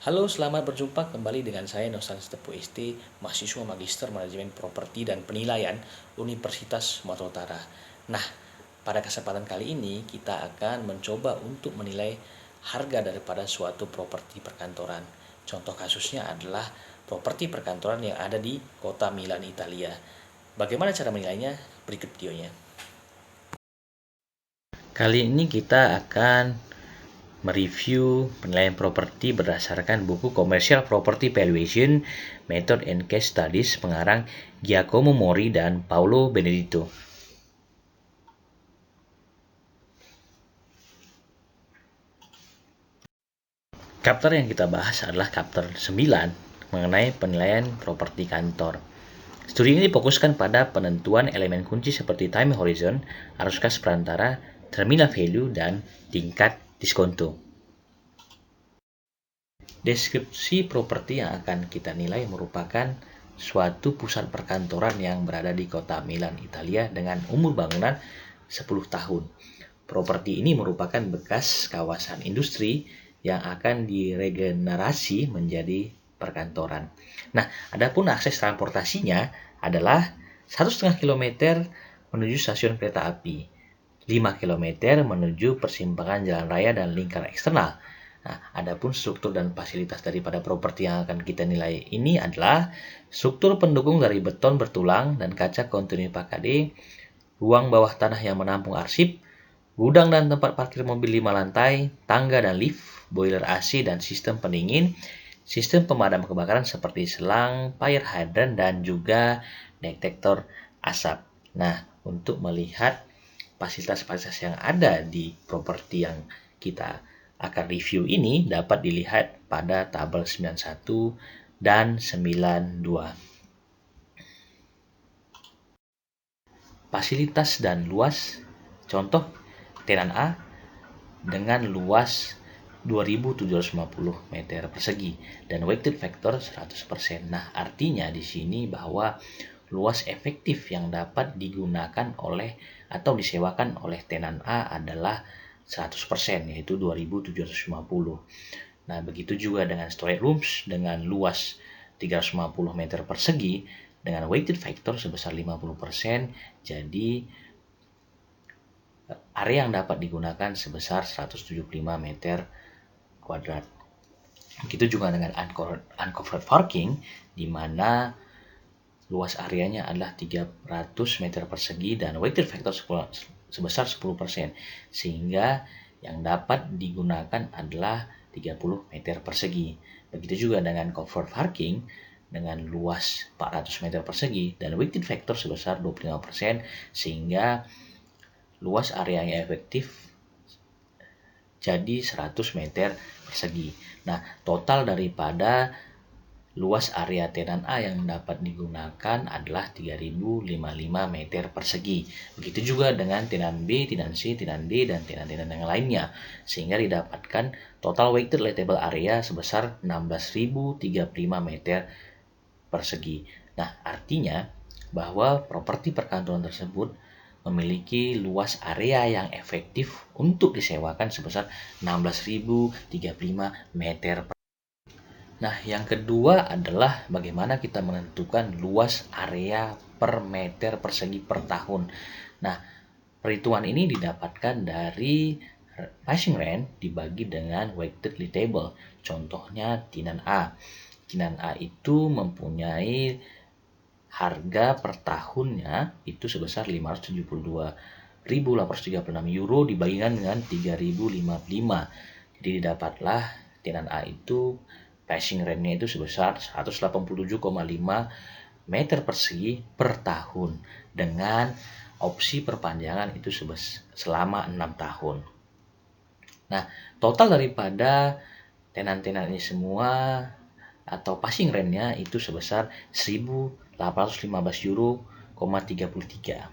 Halo, selamat berjumpa kembali dengan saya Nosan Stepo ST, mahasiswa Magister Manajemen Properti dan Penilaian Universitas Sumatera Utara. Nah, pada kesempatan kali ini kita akan mencoba untuk menilai harga daripada suatu properti perkantoran. Contoh kasusnya adalah properti perkantoran yang ada di kota Milan, Italia. Bagaimana cara menilainya? Berikut videonya. Kali ini kita akan mereview penilaian properti berdasarkan buku Commercial Property Valuation Method and Case Studies pengarang Giacomo Mori dan Paolo Benedetto. Chapter yang kita bahas adalah chapter 9 mengenai penilaian properti kantor. Studi ini difokuskan pada penentuan elemen kunci seperti time horizon, arus kas perantara, terminal value, dan tingkat diskonto. Deskripsi properti yang akan kita nilai merupakan suatu pusat perkantoran yang berada di kota Milan, Italia dengan umur bangunan 10 tahun. Properti ini merupakan bekas kawasan industri yang akan diregenerasi menjadi perkantoran. Nah, adapun akses transportasinya adalah 1,5 km menuju stasiun kereta api, 5 km menuju persimpangan jalan raya dan lingkar eksternal. Nah, adapun struktur dan fasilitas daripada properti yang akan kita nilai ini adalah struktur pendukung dari beton bertulang dan kaca kontinu PKD, ruang bawah tanah yang menampung arsip, gudang dan tempat parkir mobil 5 lantai, tangga dan lift, boiler AC dan sistem pendingin, sistem pemadam kebakaran seperti selang, fire hydrant, dan juga detektor asap. Nah, untuk melihat fasilitas-fasilitas yang ada di properti yang kita akan review ini dapat dilihat pada tabel 91 dan 92. Fasilitas dan luas. Contoh, tenan A dengan luas 2.750 meter persegi dan weighted factor 100%. Nah, artinya di sini bahwa luas efektif yang dapat digunakan oleh atau disewakan oleh tenan A adalah 100%, yaitu 2.750. Nah, begitu juga dengan storage rooms dengan luas 350 meter persegi dengan weighted factor sebesar 50%, jadi area yang dapat digunakan sebesar 175 meter kuadrat. Begitu juga dengan uncovered parking, di mana luas areanya adalah 300 meter persegi dan weighted factor sebesar 10%, sehingga yang dapat digunakan adalah 30 meter persegi. Begitu juga dengan covered parking dengan luas 400 meter persegi dan weighted factor sebesar 25%, sehingga luas area yang efektif jadi 100 meter persegi. Nah, total daripada luas area tenan A yang dapat digunakan adalah 3.055 meter persegi. Begitu juga dengan tenan B, tenan C, tenan D, dan tenan-tenan yang lainnya. Sehingga didapatkan total weighted lettable area sebesar 16.035 meter persegi. Nah, artinya bahwa properti perkantoran tersebut memiliki luas area yang efektif untuk disewakan sebesar 16.035 meter. Nah, yang kedua adalah bagaimana kita menentukan luas area per meter persegi per tahun. Nah, perhitungan ini didapatkan dari passing rent dibagi dengan weighted lettable. Contohnya tenan A. Tenan A itu mempunyai harga per tahunnya itu sebesar 572.836 euro dibagikan dengan 3.055. Jadi didapatlah tenan A itu passing rent-nya itu sebesar 187,5 meter persegi per tahun dengan opsi perpanjangan itu selama 6 tahun. Nah, total daripada tenan-tenan ini semua atau passing rent-nya itu sebesar 1.815 euro, 33.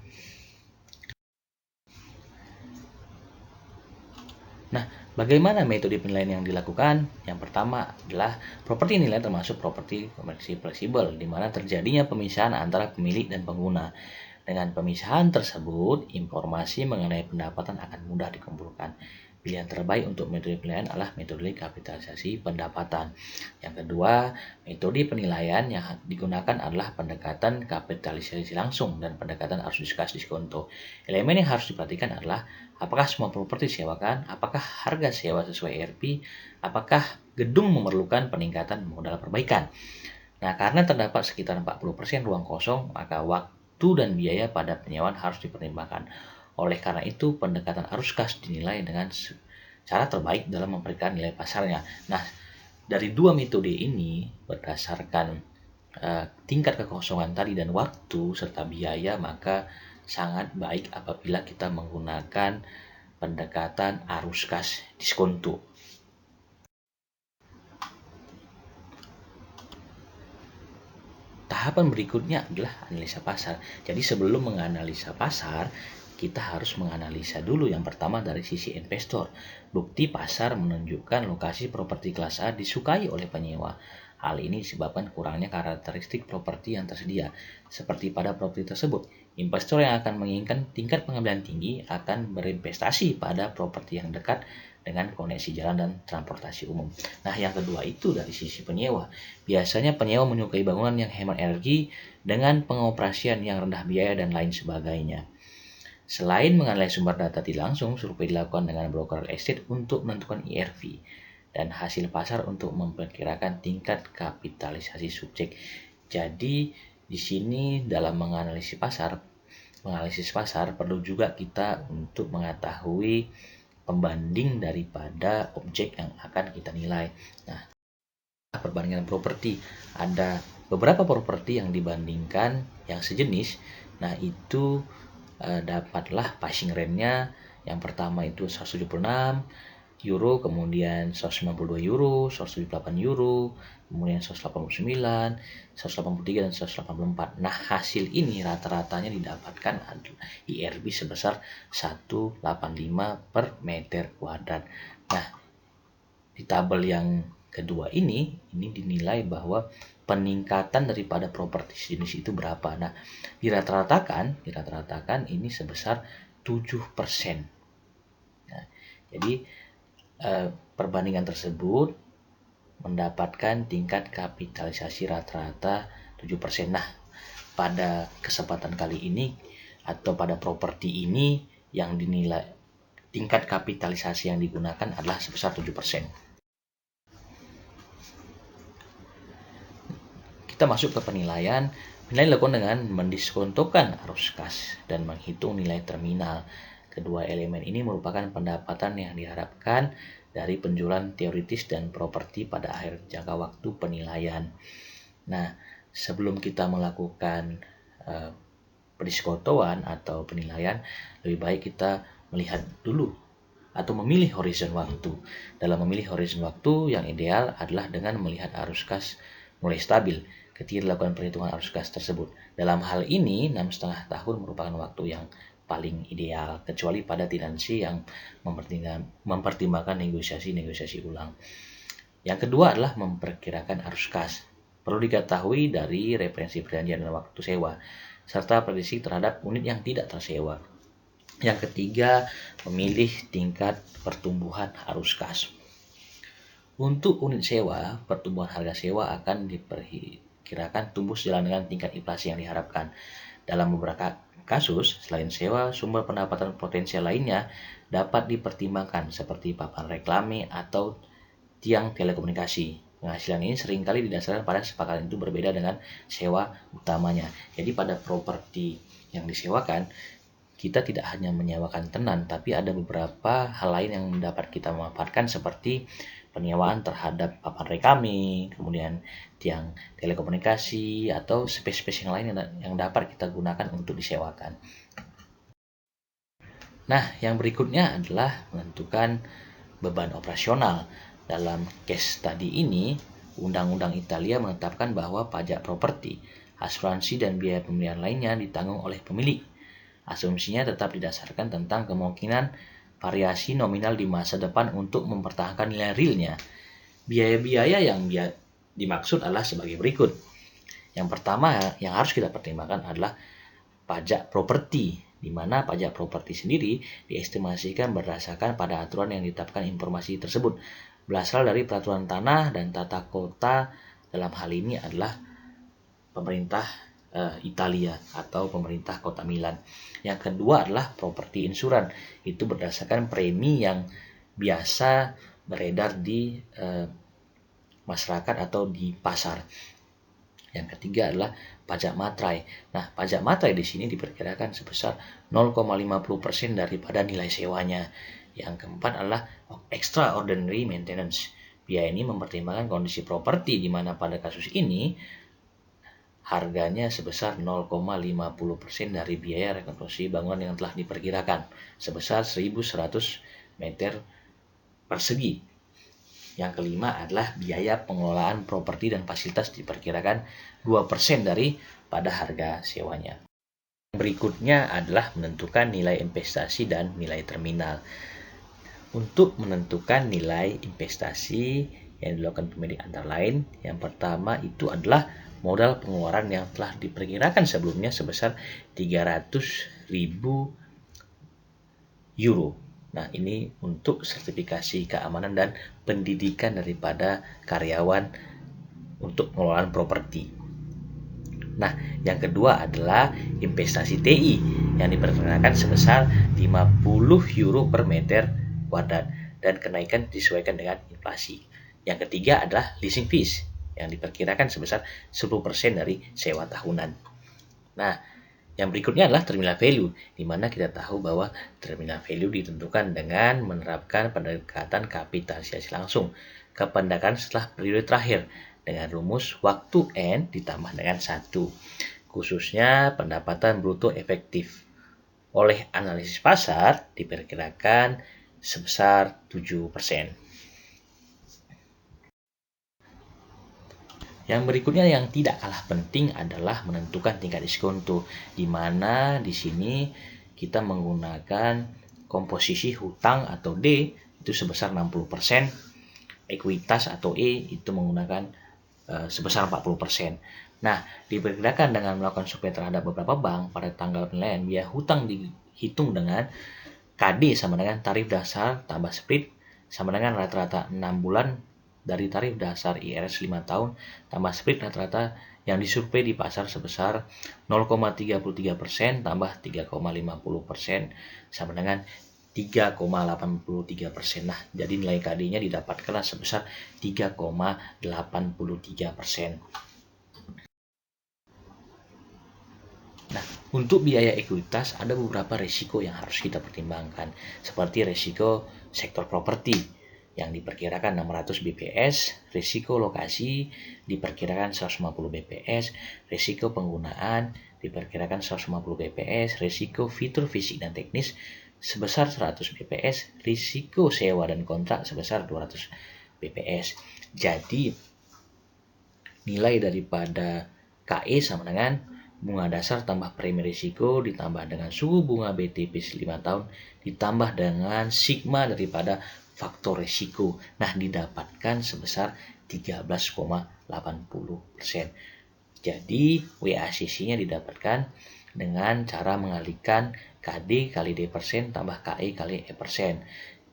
Nah, bagaimana metode penilaian yang dilakukan? Yang pertama adalah properti nilai termasuk properti komersial fleksibel, di mana terjadinya pemisahan antara pemilik dan pengguna. Dengan pemisahan tersebut, informasi mengenai pendapatan akan mudah dikumpulkan. Pilihan terbaik untuk metode penilaian adalah metode kapitalisasi pendapatan. Yang kedua, metode penilaian yang digunakan adalah pendekatan kapitalisasi langsung dan pendekatan arus kas diskonto. Elemen yang harus diperhatikan adalah apakah semua properti disewakan, apakah harga sewa sesuai ERP, apakah gedung memerlukan peningkatan modal perbaikan. Nah, karena terdapat sekitar 40% ruang kosong, maka waktu dan biaya pada penyewaan harus dipertimbangkan. Oleh karena itu, pendekatan arus kas dinilai dengan cara terbaik dalam memperkirakan nilai pasarnya. Nah, dari dua metode ini, berdasarkan tingkat kekosongan tadi dan waktu serta biaya, maka sangat baik apabila kita menggunakan pendekatan arus kas diskonto. Tahapan berikutnya adalah analisa pasar. Jadi sebelum menganalisa pasar, kita harus menganalisa dulu yang pertama dari sisi investor. Bukti pasar menunjukkan lokasi properti kelas A disukai oleh penyewa. Hal ini disebabkan kurangnya karakteristik properti yang tersedia. Seperti pada properti tersebut, investor yang akan menginginkan tingkat pengambilan tinggi akan berinvestasi pada properti yang dekat dengan koneksi jalan dan transportasi umum. Nah, yang kedua itu dari sisi penyewa. Biasanya penyewa menyukai bangunan yang hemat energi dengan pengoperasian yang rendah biaya dan lain sebagainya. Selain menganalisis sumber data tidak langsung, survei dilakukan dengan broker estate untuk menentukan IRV dan hasil pasar untuk memperkirakan tingkat kapitalisasi subjek. Jadi, di sini dalam menganalisis pasar perlu juga kita untuk mengetahui pembanding daripada objek yang akan kita nilai. Nah, perbandingan properti, ada beberapa properti yang dibandingkan yang sejenis. Nah, itu dapatlah passing rent-nya. Yang pertama itu 176 euro, kemudian 192 euro, 178 euro, kemudian 189, 183 dan 184. Nah, hasil ini rata-ratanya didapatkan IRB sebesar 185 per meter kuadrat. Nah, di tabel yang kedua ini dinilai bahwa peningkatan daripada properti jenis itu berapa. Nah, dirata-ratakan ini sebesar 7%. Nah, jadi perbandingan tersebut mendapatkan tingkat kapitalisasi rata-rata 7%. Nah, pada kesempatan kali ini atau pada properti ini yang dinilai tingkat kapitalisasi yang digunakan adalah sebesar 7%. Kita masuk ke penilaian. Penilaian dilakukan dengan mendiskontokan arus kas dan menghitung nilai terminal. Kedua elemen ini merupakan pendapatan yang diharapkan dari penjualan teoritis dan properti pada akhir jangka waktu penilaian. Nah, sebelum kita melakukan pendiskontoan atau penilaian, lebih baik kita melihat dulu atau memilih horizon waktu. Dalam memilih horizon waktu, yang ideal adalah dengan melihat arus kas mulai stabil ketika dilakukan perhitungan arus kas tersebut. Dalam hal ini, 6,5 tahun merupakan waktu yang paling ideal, kecuali pada tenansi yang mempertimbangkan negosiasi ulang. Yang kedua adalah memperkirakan arus kas. Perlu diketahui dari referensi perjanjian dan waktu sewa, serta prediksi terhadap unit yang tidak tersewa. Yang ketiga, memilih tingkat pertumbuhan arus kas. Untuk unit sewa, pertumbuhan harga sewa akan diperkirakan tumbuh sejalan dengan tingkat inflasi yang diharapkan. Dalam beberapa kasus, selain sewa, sumber pendapatan potensial lainnya dapat dipertimbangkan seperti papan reklame atau tiang telekomunikasi. Penghasilan ini seringkali didasarkan pada kesepakatan itu berbeda dengan sewa utamanya. Jadi pada properti yang disewakan, kita tidak hanya menyewakan tenan, tapi ada beberapa hal lain yang dapat kita manfaatkan seperti penyewaan terhadap papan reklame, kemudian tiang telekomunikasi, atau space-space yang lain yang dapat kita gunakan untuk disewakan. Nah, yang berikutnya adalah menentukan beban operasional. Dalam case tadi ini, Undang-Undang Italia menetapkan bahwa pajak properti, asuransi, dan biaya pemeliharaan lainnya ditanggung oleh pemilik. Asumsinya tetap didasarkan tentang kemungkinan variasi nominal di masa depan untuk mempertahankan nilai realnya. Biaya-biaya yang dimaksud adalah sebagai berikut. Yang pertama yang harus kita pertimbangkan adalah pajak properti. di mana pajak properti sendiri diestimasikan berdasarkan pada aturan yang ditetapkan. Informasi tersebut berasal dari peraturan tanah dan tata kota, dalam hal ini adalah pemerintah Italia atau pemerintah kota Milan. Yang kedua adalah properti insurans, itu berdasarkan premi yang biasa beredar di masyarakat atau di pasar. Yang ketiga adalah pajak materai. Nah, pajak materai di sini diperkirakan sebesar 0,50% daripada nilai sewanya. Yang keempat adalah extraordinary maintenance. Biaya ini mempertimbangkan kondisi properti, di mana pada kasus ini harganya sebesar 0,50% dari biaya rekonstruksi bangunan yang telah diperkirakan sebesar 1.100 meter persegi. Yang kelima adalah biaya pengelolaan properti dan fasilitas diperkirakan 2% dari pada harga sewanya. Berikutnya adalah menentukan nilai investasi dan nilai terminal. Untuk menentukan nilai investasi yang dilakukan pemilik antara lain, yang pertama itu adalah modal pengeluaran yang telah diperkirakan sebelumnya sebesar 300.000 euro. Nah, ini untuk sertifikasi keamanan dan pendidikan daripada karyawan untuk pengelolaan properti. Nah, yang kedua adalah investasi TI yang diperkirakan sebesar 50 euro per meter kuadrat dan kenaikan disesuaikan dengan inflasi. Yang ketiga adalah leasing fees yang diperkirakan sebesar 10% dari sewa tahunan. Nah, yang berikutnya adalah terminal value, di mana kita tahu bahwa terminal value ditentukan dengan menerapkan pendekatan kapitalisasi langsung, kependekan setelah periode terakhir, dengan rumus waktu N ditambah dengan 1, khususnya pendapatan bruto efektif. Oleh analisis pasar, diperkirakan sebesar 7%. Yang berikutnya yang tidak kalah penting adalah menentukan tingkat diskonto, di mana di sini kita menggunakan komposisi hutang atau D itu sebesar 60%, ekuitas atau E itu menggunakan sebesar 40%. Nah, diperkirakan dengan melakukan survei terhadap beberapa bank pada tanggal penilaian, biaya hutang dihitung dengan KD sama dengan tarif dasar tambah split sama dengan rata-rata 6 bulan dari tarif dasar IRS 5 tahun tambah split rata-rata yang disurvei di pasar sebesar 0,33% tambah 3,50% sama dengan 3,83%. Nah, jadi nilai KD-nya didapatkanlah sebesar 3,83%. Nah, untuk biaya ekuitas ada beberapa risiko yang harus kita pertimbangkan, seperti risiko sektor properti yang diperkirakan 600 bps, risiko lokasi diperkirakan 150 bps, risiko penggunaan diperkirakan 150 bps, risiko fitur fisik dan teknis sebesar 100 bps, risiko sewa dan kontrak sebesar 200 bps. Jadi nilai daripada KE sama dengan bunga dasar tambah premi risiko ditambah dengan suku bunga BTP 5 tahun ditambah dengan sigma daripada faktor risiko. Nah, didapatkan sebesar 13,80%. Jadi, WACC-nya didapatkan dengan cara mengalihkan KD kali D persen tambah KE kali E persen.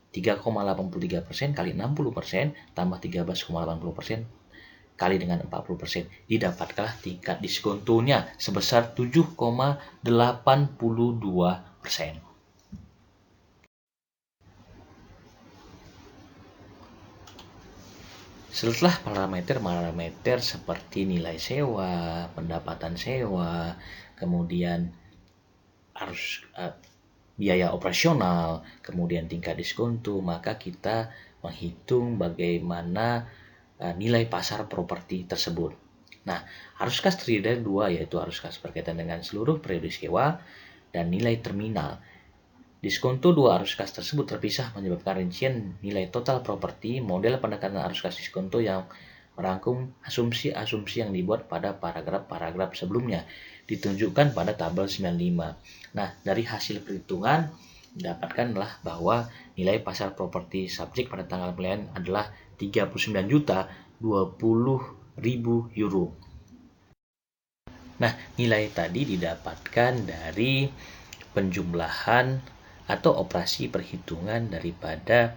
3,83% kali 60% tambah 13,80% kali dengan 40%. Didapatkanlah tingkat diskontonya sebesar 7,82%. Setelah parameter seperti nilai sewa, pendapatan sewa, kemudian harus biaya operasional, kemudian tingkat diskonto, maka kita menghitung bagaimana nilai pasar properti tersebut. Nah, arus kas terdiri dari dua, yaitu arus kas berkaitan dengan seluruh periode sewa dan nilai terminal. Diskonto dua arus kas tersebut terpisah menyebabkan rincian nilai total properti. Model pendekatan arus kas diskonto yang merangkum asumsi-asumsi yang dibuat pada paragraf-paragraf sebelumnya ditunjukkan pada tabel 95. Nah, dari hasil perhitungan didapatkanlah bahwa nilai pasar properti subjek pada tanggal penilaian adalah 39.020.000 euro. Nah, nilai tadi didapatkan dari penjumlahan atau operasi perhitungan daripada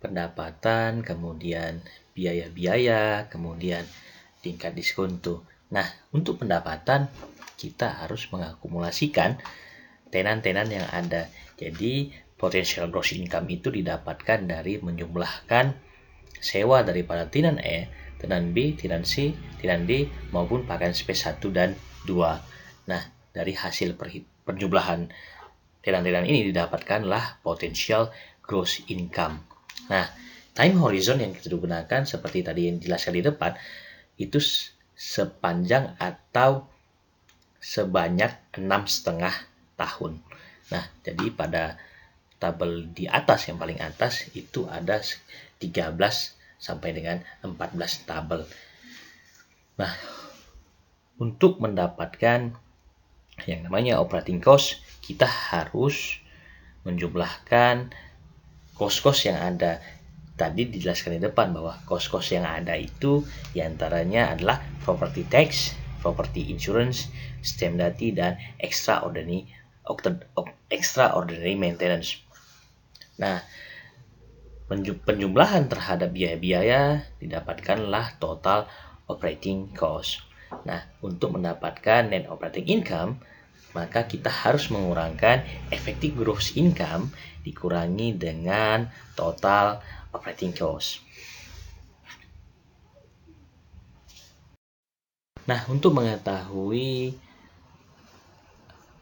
pendapatan, kemudian biaya-biaya, kemudian tingkat diskonto. Nah, untuk pendapatan kita harus mengakumulasikan tenan-tenan yang ada. Jadi, potential gross income itu didapatkan dari menjumlahkan sewa daripada tenan E, tenan B, tenan C, tenan D, maupun pakaian space 1 dan 2. Nah, dari hasil penjumlahan tenan-tenan ini didapatkanlah potential gross income. Nah, time horizon yang kita gunakan seperti tadi yang dijelaskan di depan, itu sepanjang atau sebanyak 6,5 tahun. Nah, jadi pada tabel di atas, yang paling atas, itu ada 13 sampai dengan 14 tabel. Nah, untuk mendapatkan yang namanya operating cost, kita harus menjumlahkan cost-cost yang ada. Tadi dijelaskan di depan bahwa cost-cost yang ada itu diantaranya adalah property tax, property insurance, stamp duty, dan extraordinary maintenance. Nah, penjumlahan terhadap biaya-biaya didapatkanlah total operating cost. Nah, untuk mendapatkan net operating income, maka kita harus mengurangkan effective gross income dikurangi dengan total operating cost. Nah, untuk mengetahui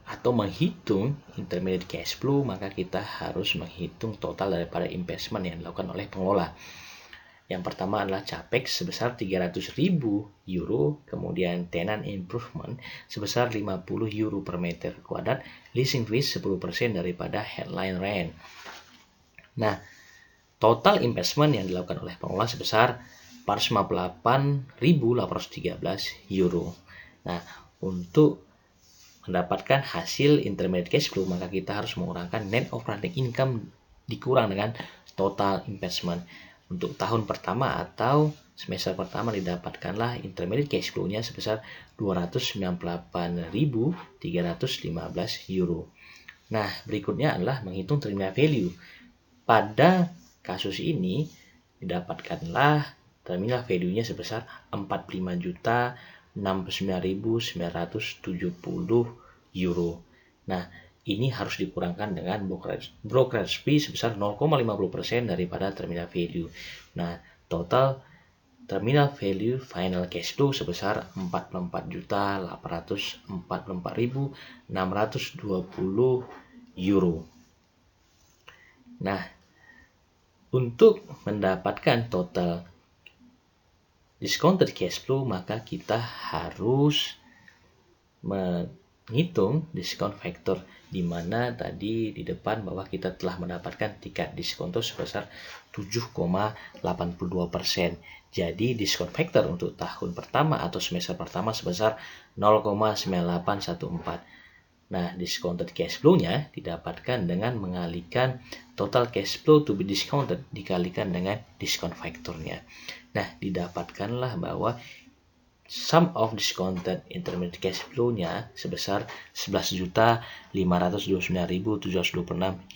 atau menghitung intermediate cash flow, maka kita harus menghitung total daripada investment yang dilakukan oleh pengelola. Yang pertama adalah capex sebesar 300.000 euro, kemudian tenant improvement sebesar 50 euro per meter kuadrat, leasing fees 10% daripada headline rent. Nah, total investment yang dilakukan oleh pengelola sebesar 458.813 euro. Nah, untuk mendapatkan hasil intermediate cash flow, maka kita harus mengurangkan net operating income dikurang dengan total investment. Untuk tahun pertama atau semester pertama didapatkanlah intermediate cash flow-nya sebesar 298.315 euro. Nah, berikutnya adalah menghitung terminal value. Pada kasus ini didapatkanlah terminal value-nya sebesar 45.069.970 euro. Nah, ini harus dikurangkan dengan brokerage fee sebesar 0,50% daripada terminal value. Nah, total terminal value final cash flow sebesar 44.844.620 euro. Nah, untuk mendapatkan total discounted cash flow, maka kita harus menghitung discount factor, di mana tadi di depan bahwa kita telah mendapatkan tingkat diskonto sebesar 7,82%. Jadi diskon factor untuk tahun pertama atau semester pertama sebesar 0,9814. Nah, discounted cash flow-nya didapatkan dengan mengalihkan total cash flow to be discounted dikalikan dengan discount factor-nya. Nah, didapatkanlah bahwa sum of discounted intermediate cash flow-nya sebesar 11.529.726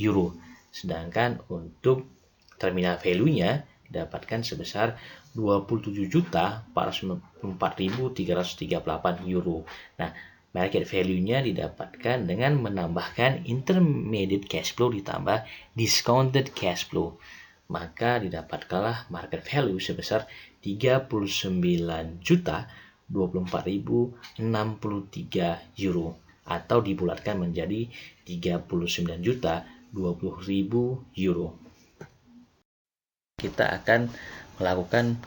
euro. Sedangkan untuk terminal value-nya didapatkan sebesar 27.494.338 euro. Nah, market value-nya didapatkan dengan menambahkan intermediate cash flow ditambah discounted cash flow. Maka didapatkanlah market value sebesar 39.024.063 euro, atau dibulatkan menjadi 39.020.000 euro. Kita akan melakukan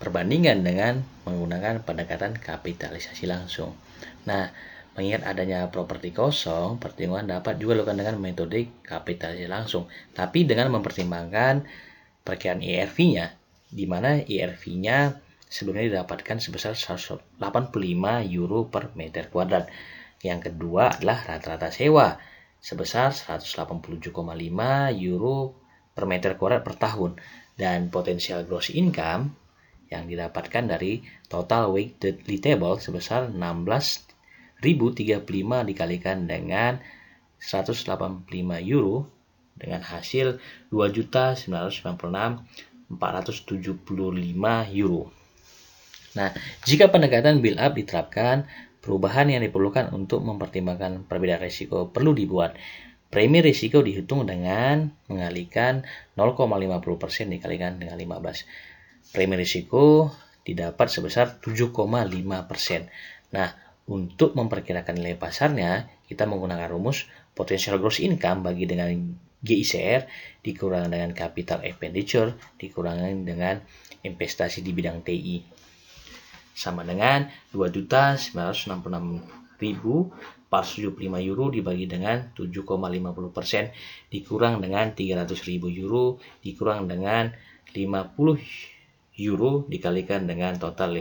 perbandingan dengan menggunakan pendekatan kapitalisasi langsung. Nah, mengingat adanya properti kosong, pertimbangan dapat juga dilakukan dengan metode kapitalisasi langsung, tapi dengan mempertimbangkan perkiraan ERV-nya, di mana ERV-nya sebelumnya didapatkan sebesar 185 euro per meter kuadrat. Yang kedua adalah rata-rata sewa sebesar 187,5 euro per meter kuadrat per tahun, dan potensial gross income yang didapatkan dari total weighted table sebesar 16.035 dikalikan dengan 185 euro dengan hasil 2.996.475 euro. Nah, jika pendekatan build up diterapkan, perubahan yang diperlukan untuk mempertimbangkan perbedaan risiko perlu dibuat. Premi risiko dihitung dengan mengalihkan 0,50% dikalikan dengan 15. Premi risiko didapat sebesar 7,5%. Nah, untuk memperkirakan nilai pasarnya, kita menggunakan rumus potential gross income bagi dengan GICR dikurangi dengan capital expenditure dikurangi dengan investasi di bidang TI sama dengan 2.966.475 euro dibagi dengan 7,50% dikurang dengan 300.000 euro dikurang dengan 50 euro dikalikan dengan total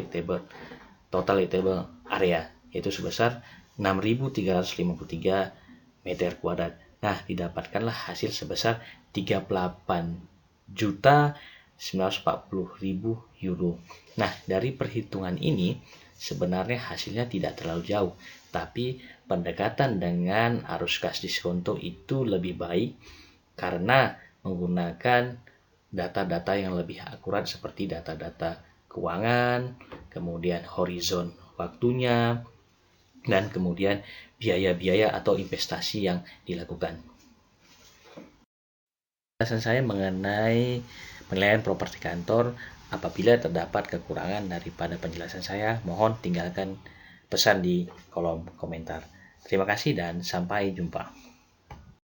lettable area yaitu sebesar 6.353 meter kuadrat. Nah, didapatkanlah hasil sebesar 38.940.000 euro. Nah, dari perhitungan ini sebenarnya hasilnya tidak terlalu jauh, tapi pendekatan dengan arus kas diskonto itu lebih baik karena menggunakan data-data yang lebih akurat seperti data-data keuangan, kemudian horizon waktunya, dan kemudian biaya-biaya atau investasi yang dilakukan. Penjelasan saya mengenai penilaian properti kantor. Apabila terdapat kekurangan daripada penjelasan saya, mohon tinggalkan pesan di kolom komentar. Terima kasih dan sampai jumpa.